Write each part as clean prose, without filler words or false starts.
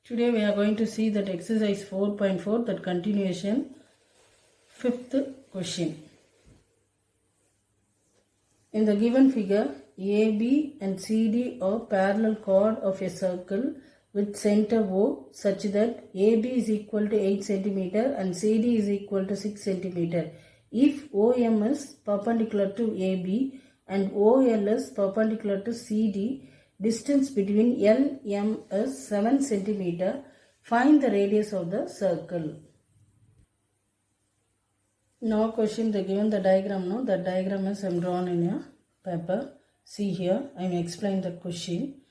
Today we are going to see that exercise 4.4, that continuation, fifth question. In the given figure, AB and CD are parallel chord of a circle with center O such that AB is equal to 8 cm and CD is equal to 6 cm. If OM is perpendicular to AB and OL is perpendicular to CD, distance between LM is 7 cm. Find the radius of the circle. Now question, they given the diagram. No, the diagram is drawn in your paper. See here, I am explaining the question.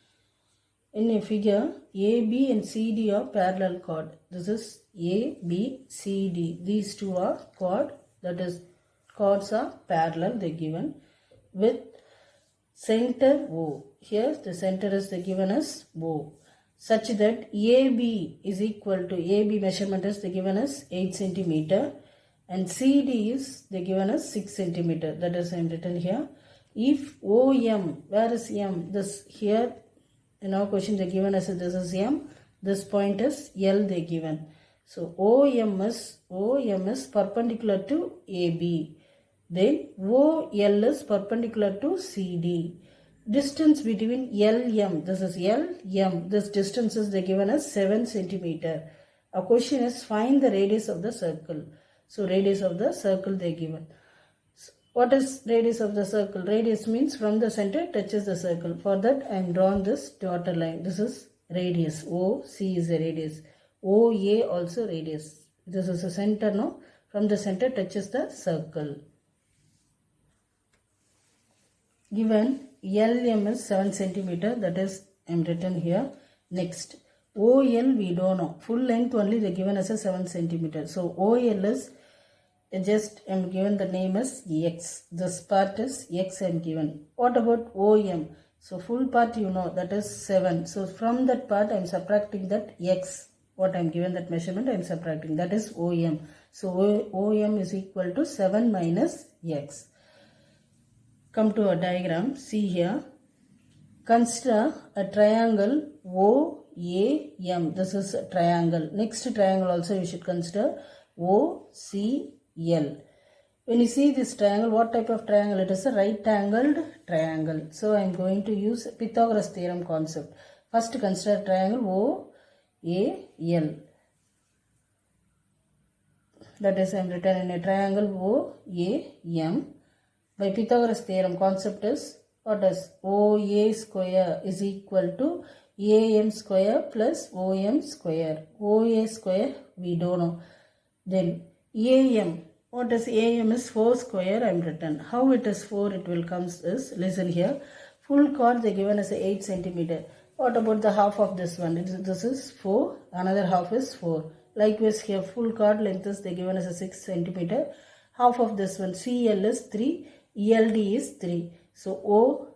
In a figure, AB and CD are parallel chord. This is ABCD. These two are chord. That is, chords are parallel. They given with center O. Here the center is given as O. Such that AB is equal to, AB measurement is given as 8 cm and CD is given as 6 cm. That is I am written here. If OM, where is M? This here in our question they given as this is M. This point is L they given. So OM is perpendicular to AB. Then OL is perpendicular to CD. Distance between LM, this is LM, this distance is given as 7 cm. Our question is find the radius of the circle. So radius of the circle they given. So what is radius of the circle? Radius means from the center touches the circle. For that I am drawn this dotted line. This is radius. OC is the radius. OA also radius. This is the center, no? From the center touches the circle. Given LM is 7 cm, that is I am written here. Next, OL we don't know. Full length only they given as a 7 cm. So OL is just I am given the name as X. This part is X I am given. What about OM? So full part you know, that is 7. So from that part I am subtracting that X. What I am given that measurement I am subtracting. That is OM. So OM is equal to 7 minus X. Come to a diagram. See here. Consider a triangle OAM. This is a triangle. Next triangle also you should consider OCL. When you see this triangle, what type of triangle? It is a right angled triangle. So I am going to use Pythagoras theorem concept. First consider triangle OAL. That is I am written in a triangle OAM. By Pythagoras theorem concept is, what is OA square is equal to AM square plus OM square. OA square we don't know. Then AM, what is AM is 4 square I am written. How it is 4 it will come is, listen here. Full chord they given as 8 cm. What about the half of this one? This is 4, another half is 4. Likewise here full chord length is they given as 6 cm. Half of this one CL is 3. ELD is 3. So OA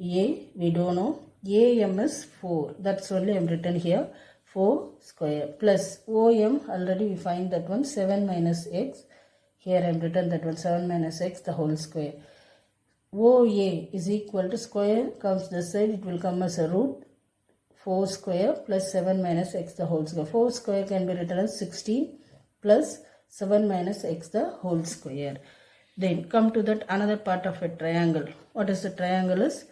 we don't know. AM is 4. That's only I am written here. 4 square plus OM already we find that one 7 minus X. Here I am written that one 7 minus X the whole square. OA is equal to square comes this side, it will come as a root 4 square plus 7 minus X the whole square. 4 square can be written as 16 plus 7 minus X the whole square. Then come to that another part of a triangle. What is the triangle is?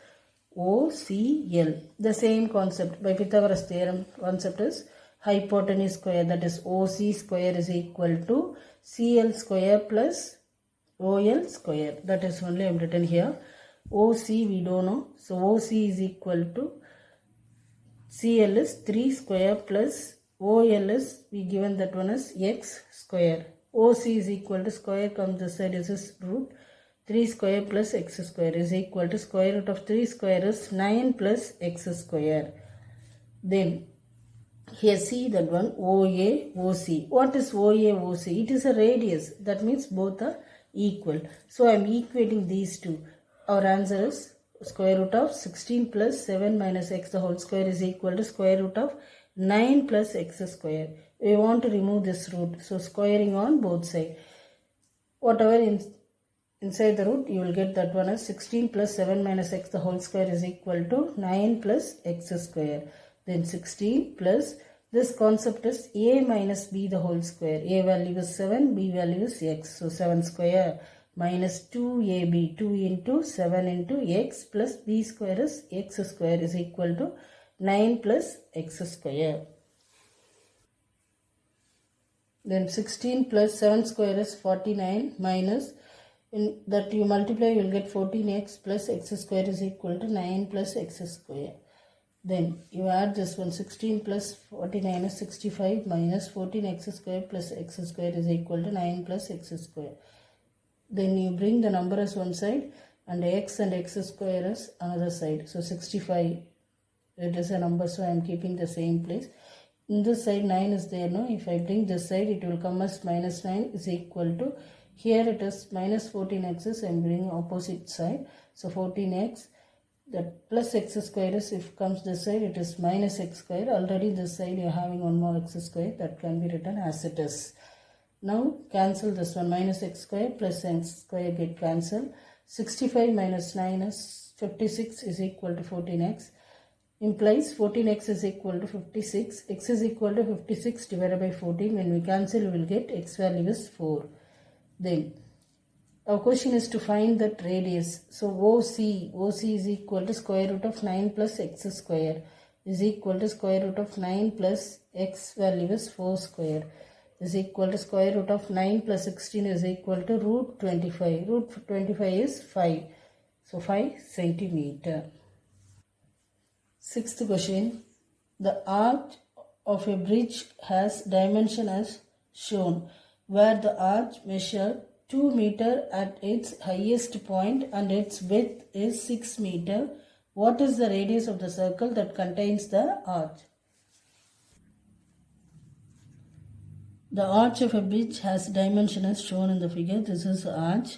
OCL. The same concept by Pythagoras theorem concept is hypotenuse square, that is OC square is equal to CL square plus OL square. That is only I am written here. OC we don't know. So OC is equal to CL is 3 square plus OL is we given that one as X square. OC is equal to square comes this side is root 3 square plus X square is equal to square root of 3 square is 9 plus X square. Then here see that one OA OC. What is OA OC? It is a radius. That means both are equal. So I am equating these two. Our answer is square root of 16 plus 7 minus X the whole square is equal to square root of 9 plus X square. We want to remove this root. So squaring on both sides. Whatever inside the root, you will get that one as 16 plus 7 minus X the whole square is equal to 9 plus X square. then 16 plus this concept is a minus b the whole square. A value is 7, b value is x. So 7 square minus 2ab, 2 into 7 into x plus b square is x square is equal to 9 plus x square. Then 16 plus 7 square is 49 minus in that you multiply you will get 14x plus x square is equal to 9 plus x square. Then you add this one 16 plus 49 is 65 minus 14x square plus x square is equal to 9 plus x square. Then you bring the number as one side and x square as another side. So 65 it is a number, so I am keeping the same place. In this side 9 is there, no? If I bring this side it will come as minus 9 is equal to, here it is minus 14x, I am bringing opposite side. So 14x, that plus x square is, if comes this side it is minus x square. Already this side you are having one more x square, that can be written as it is. Now cancel this one, minus x square plus x square get cancelled. 65 minus 9 is 56 is equal to 14x. Implies 14x is equal to 56. X is equal to 56 divided by 14. When we cancel, we will get x value is 4. Then our question is to find that radius. So OC is equal to square root of 9 plus x square is equal to square root of 9 plus x value is 4 square is equal to square root of 9 plus 16 is equal to root 25. Root 25 is 5. So 5 centimeter. Sixth question. The arch of a bridge has dimension as shown, where the arch measures 2 meter at its highest point and its width is 6 meter. What is the radius of the circle that contains the arch? The arch of a bridge has dimension as shown in the figure. This is the arch,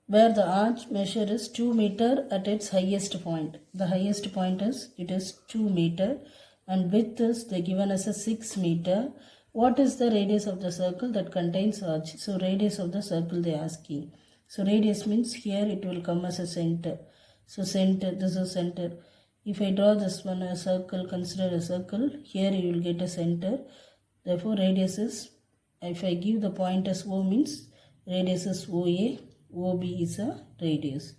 where the arch measure is 2 meter at its highest point. The highest point is, it is 2 meter and width is they given as a 6 meter. What is the radius of the circle that contains arch? So radius of the circle they are asking. So radius means here it will come as a center. So center, this is center. If I draw this one a circle, consider a circle, here you will get a center. Therefore radius is, if I give the point as O means radius is OA. OB is a radius.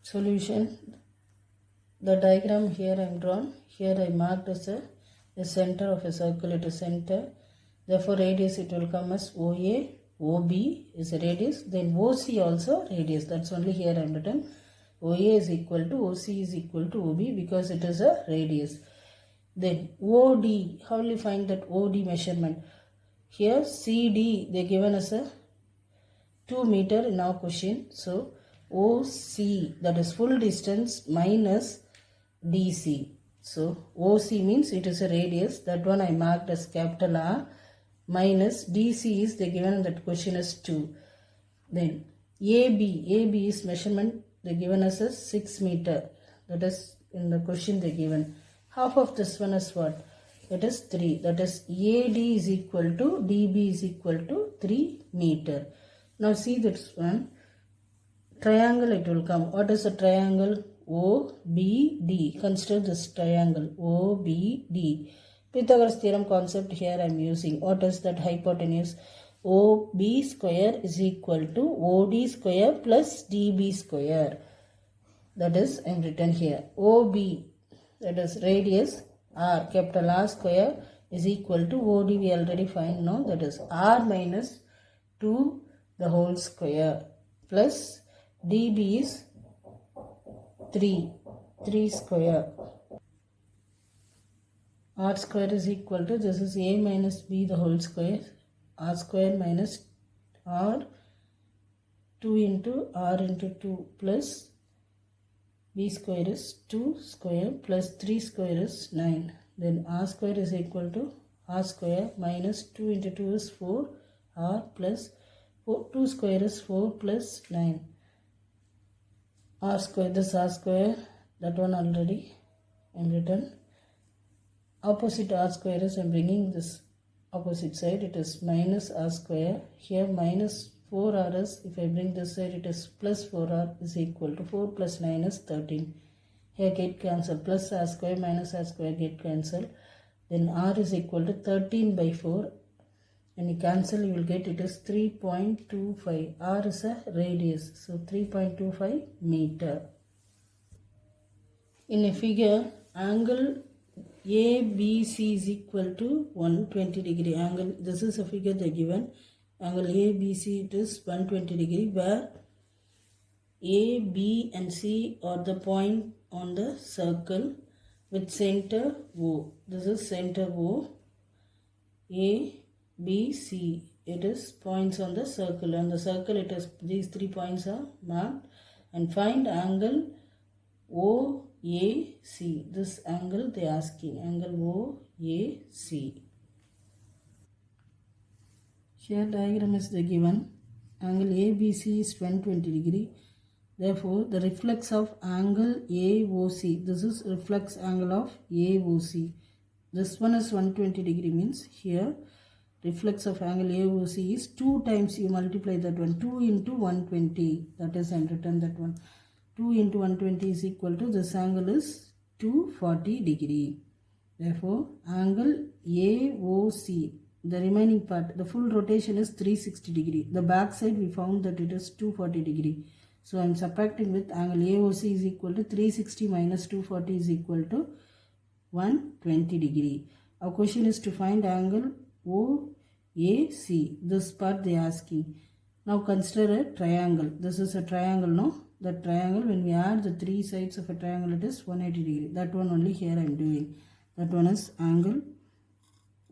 Solution. The diagram here I am drawn. Here I marked as the center of a circle, it is center. Therefore radius it will come as OA. OB is a radius. Then OC also radius. That's only here I am written. OA is equal to OC is equal to OB because it is a radius. Then OD. How will you find that OD measurement? Here CD they given as a 2 meter in our question. So OC, that is full distance, minus DC. So OC means it is a radius. That one I marked as capital R. Minus DC is they given in that question as 2. Then AB is measurement they given us as 6 meter. That is in the question they given. Half of this one is what? That is 3. That is AD is equal to DB is equal to 3 meter. Now see this one. Triangle it will come. What is a triangle? OBD. Consider this triangle OBD. Pythagoras theorem concept here I am using. What is that hypotenuse? OB square is equal to OD square plus DB square. That is I am written here. OB, that is radius R, capital R square is equal to OD we already find now. That is R minus 2 the whole square plus dB is 3 square. R square is equal to, this is A minus B the whole square, R square minus R 2 into R into 2 plus B square is 2 square plus 3 square is 9. Then R square is equal to R square minus 2 into 2 is 4 R plus 2 square is 4 plus 9. R square, this R square, that one already I am written. Opposite R square is I am bringing this opposite side, it is minus R square. Here minus 4R is, if I bring this side it is plus 4R is equal to 4 plus 9 is 13. Here get cancel. Plus r square minus r square get cancel. Then r is equal to 13 by 4. When you cancel, you will get it is 3.25. R is a radius. So 3.25 meter. In a figure, angle ABC is equal to 120 degree. Angle, this is a figure they given. Angle ABC it is 120 degree, where A, B and C are the point on the circle with center O. This is center O. A, B, C. It is points on the circle. On the circle it is, these 3 points are marked. And find angle OAC. This angle they are asking. Angle OAC. Here diagram is the given. Angle ABC is 120 degree. Therefore, the reflex of angle AOC. This is reflex angle of AOC. This one is 120 degree, means here reflex of angle AOC is 2 times you multiply that one. 2 into 120. That is, I am written that one. 2 into 120 is equal to, this angle is 240 degree. Therefore, angle AOC, the remaining part, the full rotation is 360 degree. The back side we found that it is 240 degree. So I am subtracting with angle AOC is equal to 360 minus 240 is equal to 120 degree. Our question is to find angle OAC. This part they are asking. Now consider a triangle. This is a triangle, no? The triangle, when we add the 3 sides of a triangle, it is 180 degree. That one only here I am doing. That one is angle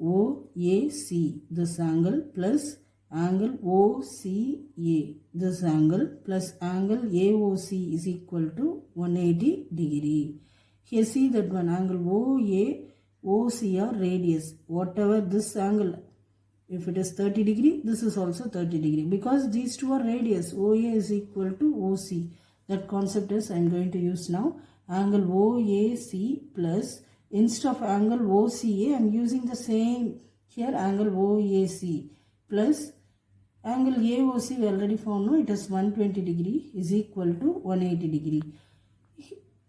OAC. This angle plus angle OCA. This angle plus angle AOC is equal to 180 degree. Here see that one, angle OC are radius. Whatever this angle, if it is 30 degree, this is also 30 degree. Because these two are radius, OA is equal to OC. That concept is I am going to use now. Angle OAC plus, instead of angle OCA, I am using the same here, angle OAC plus angle AOC we already found, no, it is 120 degree is equal to 180 degree.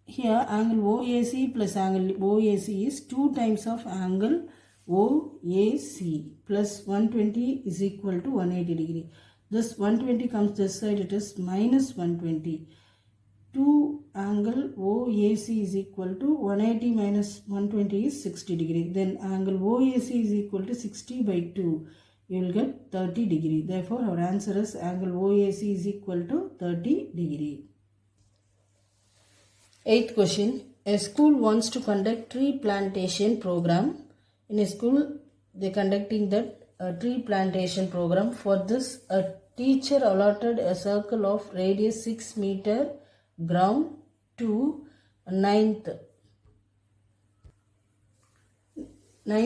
Here angle OAC plus angle OAC is 2 times of angle OAC plus 120 is equal to 180 degree. This 120 comes this side, it is minus 120. 2 angle OAC is equal to 180 minus 120 is 60 degree. Then angle OAC is equal to 60 by 2. You will get 30 degree. Therefore, our answer is angle OAC is equal to 30 degree. 8th question. A school wants to conduct tree plantation program. In a school, they are conducting that tree plantation program. For this, a teacher allotted a circle of radius 6 meter ground to 9th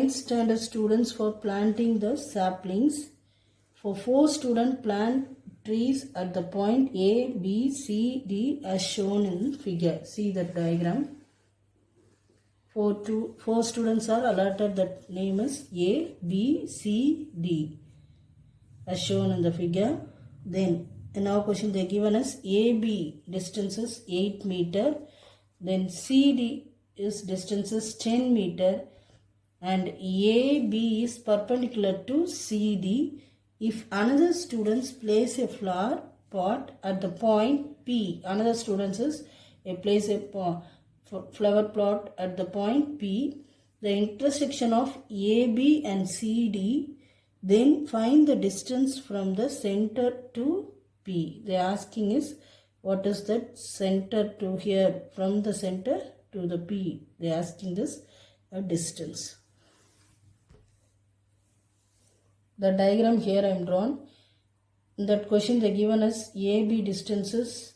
standard students for planting the saplings. For 4 students plant trees at the point A, B, C, D as shown in figure. See the diagram. 4 students are allotted, that name is A, B, C, D as shown in the figure. Then in our question they given us AB distance is 8 meter. Then CD is distance is 10 meter. And AB is perpendicular to CD. If another students place a flower pot at the point P, another students is place a flower plot at the point P, the intersection of AB and CD, then find the distance from the center to P. They are asking is what is that center to here, from the center to the P. They are asking this a distance. The diagram here I am drawn. In that question they given us AB distances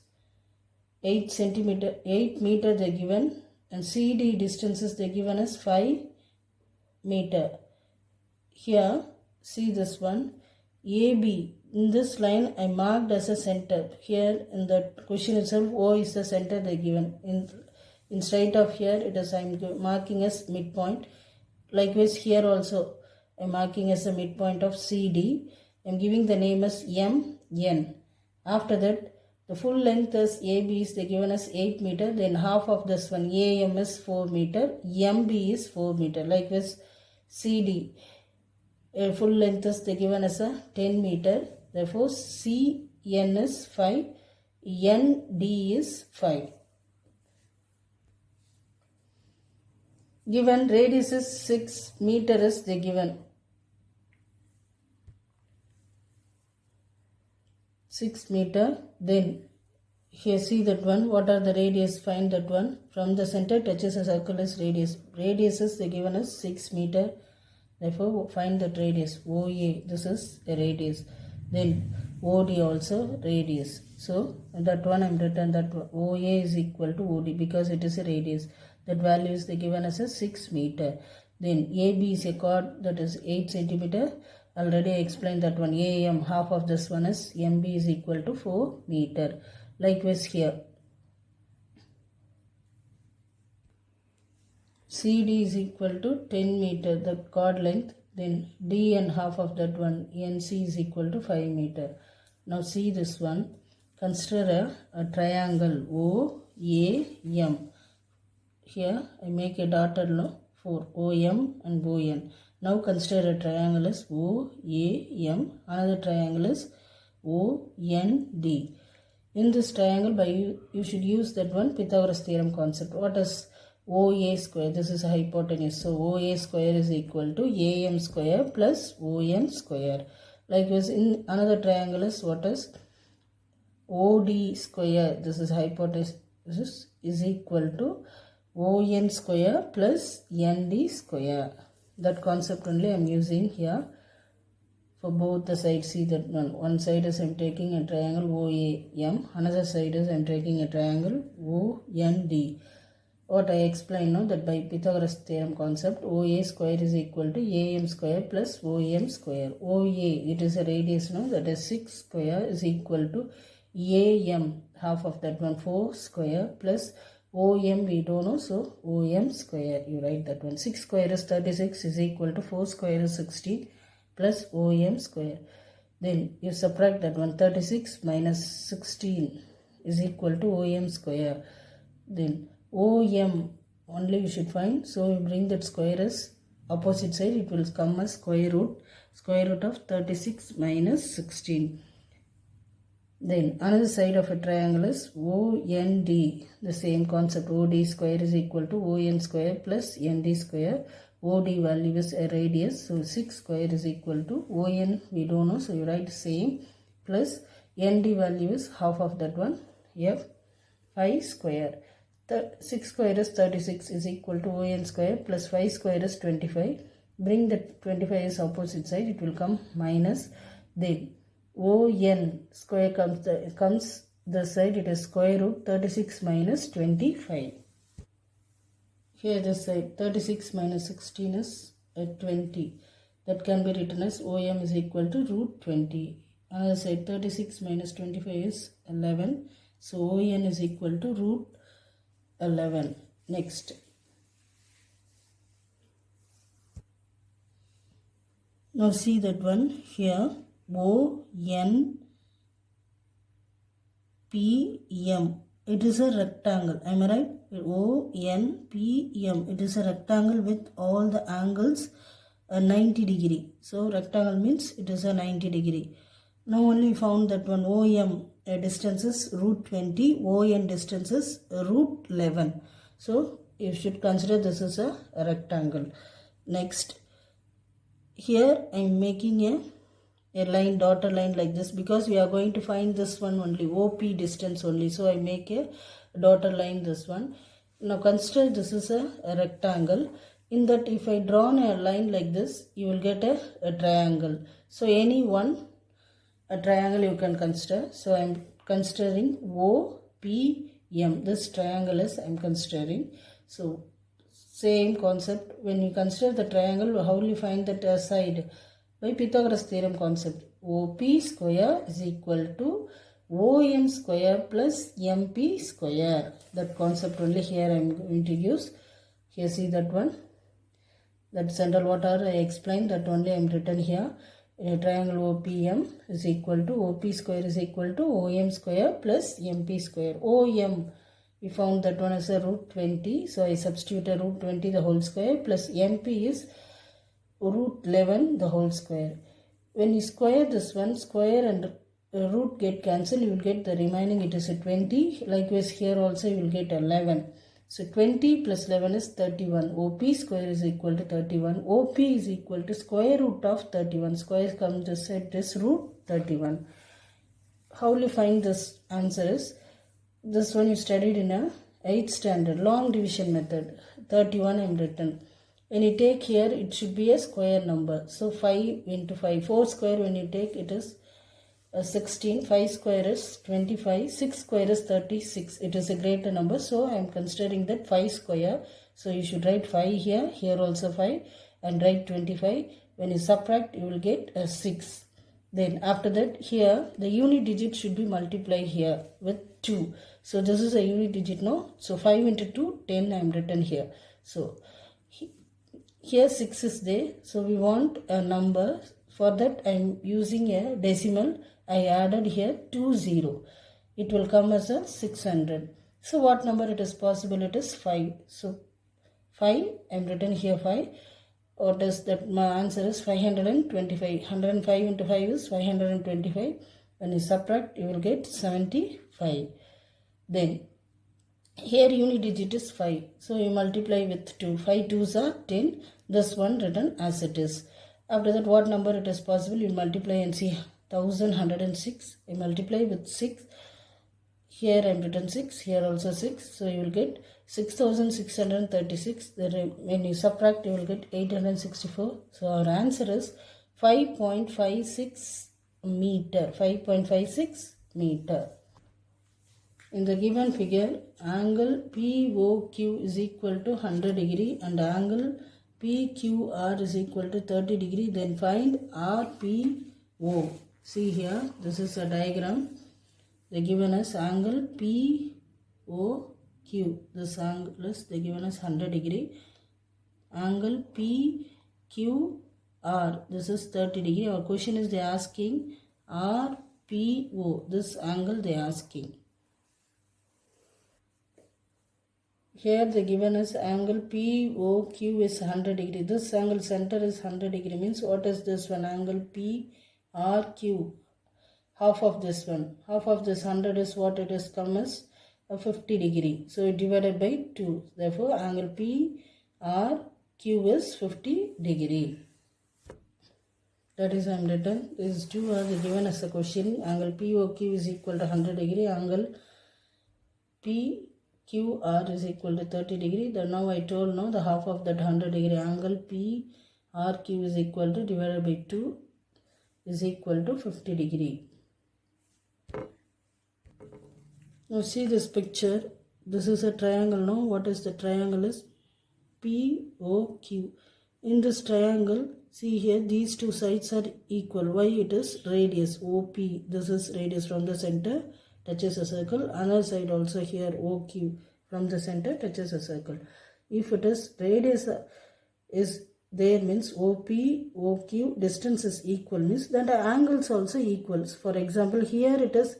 8 meter they given, and CD distances they given us 5 meter. Here see this one, AB, in this line I marked as a center. Here in the question itself O is the center they given. Instead of here it is I am marking as midpoint. Likewise here also I am marking as a midpoint of CD. I am giving the name as MN. After that The full length is AB is they given us 8 meter. Then half of this one AM is 4 meter. MB is 4 meter. Likewise CD. Full length is they given us a 10 meter. Therefore CN is 5. ND is 5. Given radius is 6 meter is they given. 6 meter. Then here see that one. What are the radius? Find that one. From the center touches a circle is radius. Radius is they given us 6 meter. Therefore find that radius. OA. This is a radius. Then OD also radius. So that one I am written that OA is equal to OD because it is a radius. That value is they given as a 6 meter. Then AB is a chord that is 8 centimeter. Already I explained that one. AM half of this one is MB is equal to 4 meter. Likewise here. CD is equal to 10 meter, the chord length. Then D and half of that one NC is equal to 5 meter. Now see this one. Consider a triangle OAM. Here I make a dotted line for OM and ON. Now consider a triangle as OAM. Another triangle is OND. In this triangle, you should use that one Pythagoras theorem concept. What is OA square? This is a hypotenuse. So OA square is equal to AM square plus ON square. Likewise, in another triangle is what is OD square. This is hypotenuse is equal to ON square plus ND square. That concept only I am using here for both the sides. See that one side is I am taking a triangle OAM, another side is I am taking a triangle OND. What I explained now that by Pythagoras theorem concept, OA square is equal to AM square plus OM square. OA, it is a radius now, that is 6 square is equal to AM, half of that one 4 square plus OM we don't know, so OM square, you write that one. 6 square is 36 is equal to 4 square is 16 plus OM square. Then you subtract that one. 36 minus 16 is equal to OM square. Then OM only you should find, so you bring that square as opposite side, it will come as square root of 36 minus 16. Then another side of a triangle is OND. The same concept. OD square is equal to ON square plus ND square. OD value is a radius. So 6 square is equal to ON we don't know. So you write same plus ND value is half of that one. F 5 square. 6 square is 36 is equal to ON square plus 5 square is 25. Bring the 25 as opposite side. It will come minus. Then ON square comes the side, it is square root 36 minus 25. Here this side 36 minus 16 is 20. That can be written as OM is equal to root 20. Another side 36 minus 25 is 11. So ON is equal to root 11. Next. Now see that one here. ONPM. It is a rectangle. Am I right? ONPM. It is a rectangle with all the angles 90 degree. So rectangle means it is a 90 degree. Now only found that one OM distance is root 20. ON distance is root 11. So you should consider this is a rectangle. Next. Here I am making a line, dotted line like this, because we are going to find this one only, OP distance only. So I make a dotted line this one. Now consider this is a rectangle. In that if I draw a line like this, you will get a triangle. So any one a triangle you can consider. So I am considering OPM. This triangle is I am considering. So same concept. When you consider the triangle, how will you find that side? By Pythagoras theorem concept. OP square is equal to OM square plus MP square. That concept only here I am going to use. Here see that one. That central water I explained, that only I am written here. in a triangle OPM is equal to OP square is equal to OM square plus MP square. OM, we found that one as a root 20. So I substitute a root 20 the whole square plus MP is root 11 the whole square. When you square this one, square and root get cancelled, you will get the remaining, it is a 20. Likewise here also you will get 11. So 20 plus 11 is 31. OP square is equal to 31. OP is equal to square root of 31. Square comes to set this root 31. How will you find this answer is, this one you studied in a 8th standard, long division method. 31 I am written. When you take here, it should be a square number. So 5 into 5. 4 square when you take, it is 16. 5 square is 25. 6 square is 36. It is a greater number. So I am considering that 5 square. So you should write 5 here. Here also 5. And write 25. When you subtract, you will get a 6. Then after that, here the unit digit should be multiplied here with 2. So this is a unit digit, no? So 5 into 2, 10 I am written here. So here 6 is there. So we want a number. For that I am using a decimal. I added here 20. It will come as a 600. So what number it is possible? It is 5. So 5, I am written here 5. What is that? My answer is 525. 105 into 5 is 525. When you subtract, you will get 75. Then here unit digit is 5. So you multiply with 2. 5 2s are 10. This one written as it is. After that, what number it is possible? You multiply and see 1106. You multiply with 6. Here I am written 6. Here also 6. So you will get 6636. When you subtract, you will get 864. So our answer is 5.56 meter. 5.56 meter. In the given figure, angle POQ is equal to 100 degree and angle PQR is equal to 30 degree. Then find RPO. See here, this is a diagram. They given us angle POQ. This angle is they given us 100 degree. Angle PQR. This is 30 degree. Our question is they asking RPO. This angle they asking. Here they given us angle POQ is 100 degree. This angle center is 100 degree. Means what is this one? Angle PRQ. Half of this one. Half of this 100 is what it is come as a 50 degree. So it divided by 2. Therefore angle PRQ is 50 degree. That is I am written. These two are given as a question. Angle POQ is equal to 100 degree. Angle PQR is equal to 30 degree. Then now I told no the half of that 100 degree angle PRQ is equal to divided by 2 is equal to 50 degree. Now see this picture. This is a triangle. Now what is the triangle is POQ. In this triangle, see here these two sides are equal. Why? It is radius OP. This is radius from the center touches a circle. Another side also here OQ from the center touches a circle. If it is radius is there means OP, OQ distance is equal means that the angles also equals. For example, here it is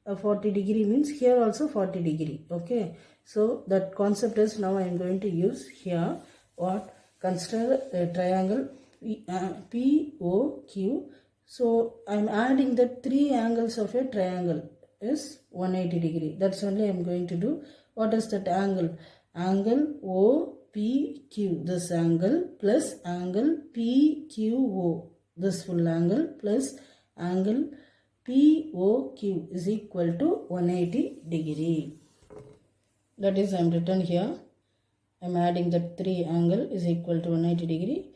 a 40 degree means here also 40 degree. Okay. So that concept is now I am going to use here. What? Consider a triangle POQ. So I am adding the three angles of a triangle is 180 degree. That's only I am going to do. What is that angle? Angle OPQ. This angle plus angle PQO. This full angle plus angle POQ is equal to 180 degree. That is I am written here. I am adding the three angle is equal to 180 degree.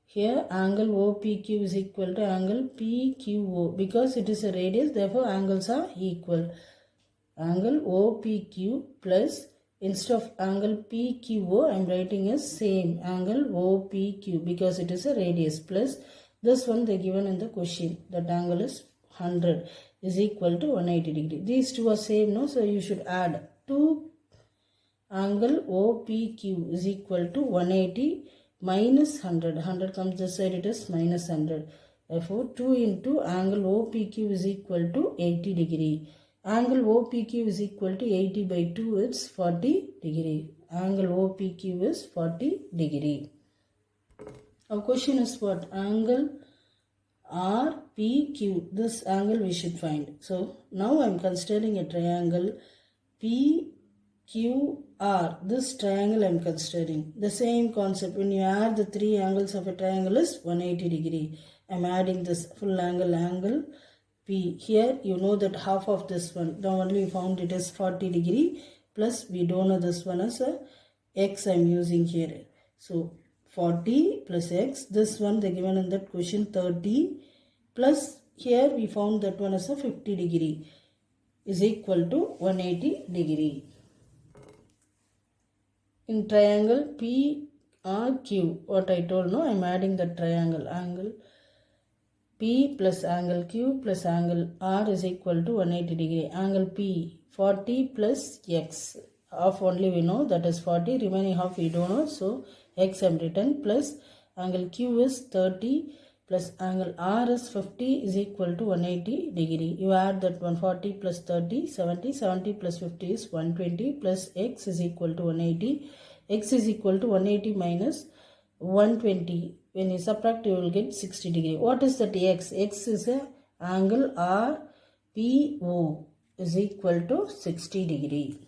Here angle OPQ is equal to angle PQO. Because it is a radius, therefore angles are equal. Angle OPQ plus instead of angle PQO, I am writing as same angle OPQ because it is a radius plus this one they given in the question. That angle is 100 is equal to 180 degree. These two are same, no? So you should add 2 angle OPQ is equal to 180 minus 100. 100 comes this side, it is minus 100. Therefore, 2 into angle OPQ is equal to 80 degree. Angle OPQ is equal to 80 by 2, it's 40 degree. Angle OPQ is 40 degree. Our question is what? Angle RPQ. This angle we should find. So, now I am considering a triangle PQR. This triangle I am considering. The same concept. When you add the three angles of a triangle is 180 degree. I am adding this full angle P. Here you know that half of this one. Now only we found it is 40 degree. Plus we don't know this one as a X I am using here. So 40 plus X. This one they given in that question 30. Plus here we found that one as a 50 degree. Is equal to 180 degree. In triangle PRQ, what I told, no, I am adding the triangle. Angle P plus angle Q plus angle R is equal to 180 degree. Angle P 40 plus X. Half only we know, that is 40. Remaining half we don't know. So X I am written plus angle Q is 30 plus angle R is 50 is equal to 180 degree. You add that 140 plus 30, 70. 70 plus 50 is 120 plus X is equal to 180. X is equal to 180 minus 120. When you subtract, you will get 60 degree. What is that X? X is a angle RPO is equal to 60 degree.